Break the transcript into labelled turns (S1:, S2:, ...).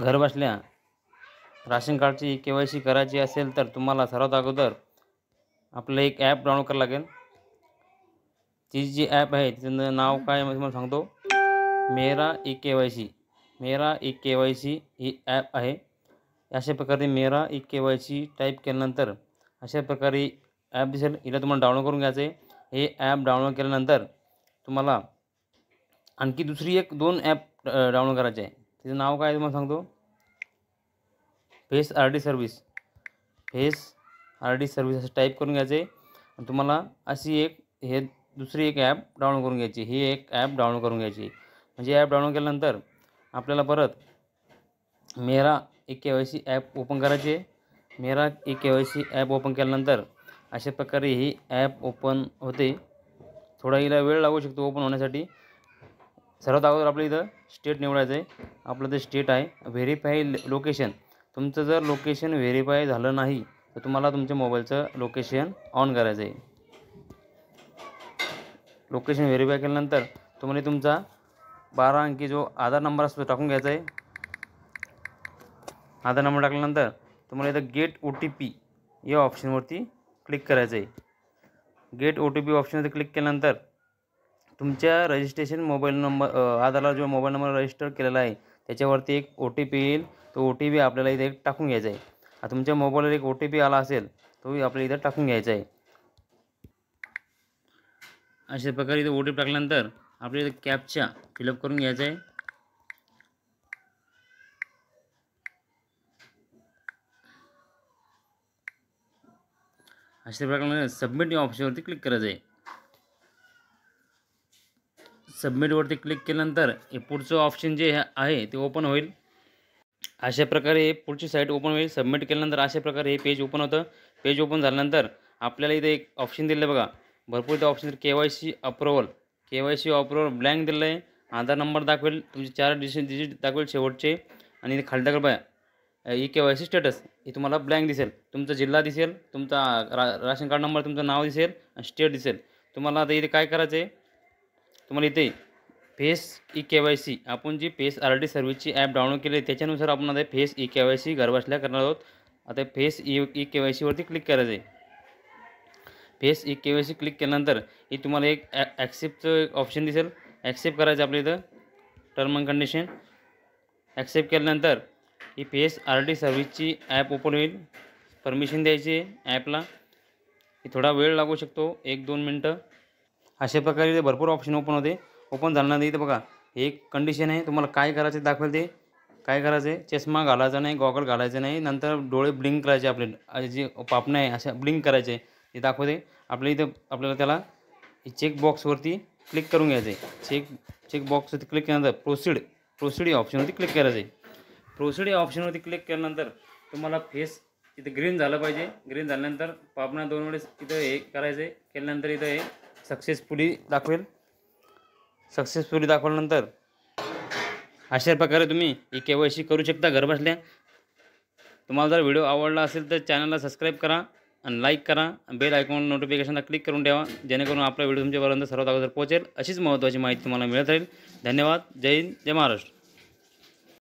S1: घर बसल्या राशन कार्डची KYC करायची असेल तर तुम्हाला सर्वात अगोदर आपलं एक ॲप डाउनलोड करावं लागेल। ती जी ॲप आहे तिचं नाव काय मी तुम्हाला सांगतो, मेरा ई-KYC। मेरा ई-KYC ही ॲप आहे। अशा प्रकारे मेरा ई-KYC टाईप केल्यानंतर अशा प्रकारे ॲप दिसेल, हिला तुम्हाला डाउनलोड करून घ्यायचं आहे। हे ॲप डाउनलोड केल्यानंतर तुम्हाला आणखी दुसरी एक 2 ॲप डाउनलोड करायचे आहे। तिचं नाव काय तुम्हाला सांगतो, face RD service. Face RD service असं टाईप करून घ्यायचं आहे आणि तुम्हाला अशी हे दुसरी एक ॲप डाउनलोड करून घ्यायची। ही एक ॲप डाउनलोड करून घ्यायची। म्हणजे ॲप डाउनलोड केल्यानंतर आपल्याला परत मेरा ई-KYC ॲप ओपन करायची आहे। मेरा ई-KYC ॲप ओपन केल्यानंतर अशा प्रकारे ही ॲप ओपन होते। थोडा हिला वेळ लागू शकतो ओपन होण्यासाठी। सर्वात अगोदर आपल्या इथं स्टेट निवडायचं आहे। आपलं ते स्टेट आहे व्हेरीफाय लोकेशन। तुमचं जर लोकेशन व्हेरीफाय झालं नाही तर तुम्हाला तुमच्या मोबाईलचं लोकेशन ऑन करायचं आहे। लोकेशन व्हेरीफाय केल्यानंतर तुम्हाला तुमचा 12 अंकी जो आधार नंबर असतो टाकून घ्यायचा आहे। आधार नंबर टाकल्यानंतर तुम्हाला इथं गेट OTP या ऑप्शनवरती क्लिक करायचं आहे। गेट OTP ऑप्शनवरती क्लिक केल्यानंतर तुमच्या रजिस्ट्रेशन मोबाईल नंबर आधारला जो मोबाईल नंबर रजिस्टर केलेला आहे त्याच्यावरती एक OTP येईल। तो OTP आपल्याला इथे टाकून घ्यायचा आहे। आता तुमच्या मोबाईलवर एक OTP आला असेल तोही आपल्याला इथं टाकून घ्यायचा आहे। अशा प्रकारे इथे OTP टाकल्यानंतर आपल्याला इथे कॅप्चा फिलअप करून घ्यायचा आहे। अशा प्रकारे सबमिट या ऑप्शनवरती क्लिक करायचं आहे। सबमिटवरती क्लिक केल्यानंतर हे पुढचं ऑप्शन जे आहे ते ओपन होईल। अशा प्रकारे पुढची साईट ओपन होईल। सबमिट केल्यानंतर अशा प्रकारे हे पेज ओपन होतं। पेज ओपन झाल्यानंतर आपल्याला इथे एक ऑप्शन दिलं आहे बघा, भरपूर इथे option KYC approval. KYC approval blank दिलं आहे। आधार नंबर दाखवेल, तुमचे 4 डिजिट दाखवेल शेवटचे आणि इथे खाली दाखवेल बघा ई-KYC स्टेटस। हे तुम्हाला ब्लँक दिसेल। तुमचा जिल्हा दिसेल, तुमचा राशन कार्ड नंबर, तुमचं नाव दिसेल आणि स्टेट दिसेल। तुम्हाला आता इथे काय करायचं आहे, तुम्हाला इथे फेस ई-KYC आपण जी फेस RD सर्व्हिसची ॲप डाउनलोड केली त्याच्यानुसार आपण आता फेस ई-KYC घरबसल्या करणार आहोत। आता फेस ई-KYC वरती क्लिक करायचं आहे। फेस ई-KYC क्लिक केल्यानंतर ही तुम्हाला एक ॲक्सेप्टचं ऑप्शन दिसेल। ॲक्सेप्ट करायचं आपल्या इथं टर्म अँड कंडिशन। ॲक्सेप्ट केल्यानंतर ही फेस RD सर्व्हिसची ॲप ओपन होईल। परमिशन द्यायची आहे ॲपला। ही थोडा वेळ लागू शकतो, 1-2 मिनटं। अशा प्रकारे इथे भरपूर ऑप्शन ओपन होते। ओपन झाल्यानंतर इथं बघा एक कंडिशन आहे, तुम्हाला काय करायचं दाखवेल ते काय करायचं आहे, चष्मा घालायचा नाही, गॉगल घालायचं नाही, नंतर डोळे ब्लिंक करायचे, आपले जे पापणं आहे अशा ब्लिंक करायचे ते दाखवते आपल्या इथं। आपल्याला त्याला चेक बॉक्सवरती क्लिक करून घ्यायचं आहे। चेक बॉक्सवरती क्लिक केल्यानंतर प्रोसीड या ऑप्शनवरती क्लिक करायचं आहे। प्रोसीड या ऑप्शनवरती क्लिक केल्यानंतर तुम्हाला फेस इथं ग्रीन झालं पाहिजे। ग्रीन झाल्यानंतर पापणा 2 वेळेस इथं हे करायचं आहे। केल्यानंतर इथं हे सक्सेसफुली दाखवेल। सक्सेसफुली दाखवल्यानंतर अशा प्रकारे तुम्ही ई-KYC करू शकता घरबसल्या। तुम्हाला जर व्हिडिओ आवडला असेल तर चॅनलला सबस्क्राईब करा आणि लाईक करा। बेल आयकॉन नोटिफिकेशनला क्लिक करून ठेवा, जेणेकरून आपला व्हिडिओ तुमच्यापर्यंत सर्वात अगोदर पोहोचेल। अशीच महत्त्वाची माहिती तुम्हाला मिळत राहील। धन्यवाद। जय हिंद, जय महाराष्ट्र।